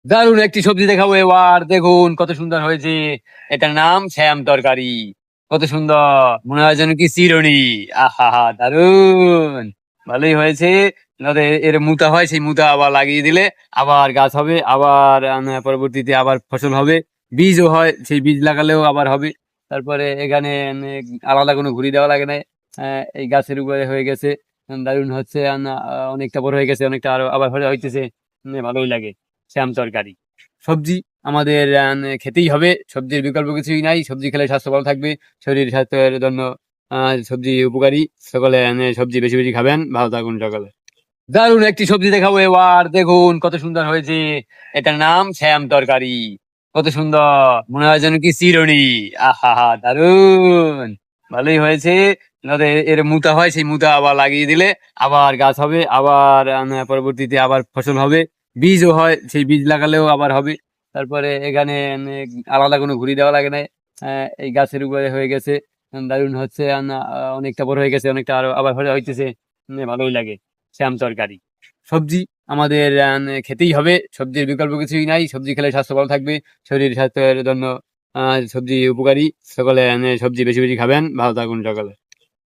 দারুণ একটি সবজি দেখাবো এবার, দেখুন কত সুন্দর হয়েছে। এটার নাম শ্যাম তরকারি। কত সুন্দর, মনে হয় যেন কি চিরুনি। আহা হা, দারুণ, ভালোই হয়েছে। নয়তো এর মুতা হয়, সেই মুতা আবার লাগিয়ে দিলে আবার গাছ হবে, আবার পরবর্তীতে আবার ফসল হবে। বীজও হয়, সেই বীজ লাগালেও আবার হবে। তারপরে এখানে আলাদা কোনো ঘুরি দেওয়া লাগে না। এই গাছের উপরে হয়ে গেছে, দারুণ হচ্ছে। অনেকটা বড় হয়ে গেছে, অনেকটা আরো আবার হইতেছে। ভালোই লাগে শ্যাম তরকারি। সবজি আমাদের খেতেই হবে, সবজির বিকল্প কিছুই নাই। সবজি খেলে স্বাস্থ্য ভালো থাকবে, শরীর স্বাস্থ্যের জন্য সবজি উপকারী। সকলে সবজি বেশি বেশি খাবেন, ভালো থাকুন সকলে। দারুণ একটি সবজি দেখাবো এবার, দেখুন কত সুন্দর হয়েছে। এটার নাম শ্যাম তরকারি। কত সুন্দর, মনে হয় যেন কি চিরুনি। আহা হা, দারুণ, ভালোই হয়েছে। নয়তো এর মুতা হয়, সেই মুতা আবার লাগিয়ে দিলে আবার গাছ হবে, আবার পরবর্তীতে আবার ফসল হবে। বীজও হয়, সেই বীজ লাগালেও আবার হবে। তারপরে এখানে আলাদা কোনো ঘুরি দেওয়া লাগে না। এই গাছের উপরে হয়ে গেছে, দারুণ হচ্ছে। অনেকটা বড় হয়ে গেছে, অনেকটা আরো আবার হইতেছে। ভালোই লাগে শ্যাম তরকারি। সবজি আমাদের খেতেই হবে, সবজির বিকল্প কিছুই নাই। সবজি খেলে স্বাস্থ্য ভালো থাকবে, শরীর স্বাস্থ্যের জন্য সবজি উপকারী। সকলে সবজি বেশি বেশি খাবেন, ভালো থাকুন সকলে।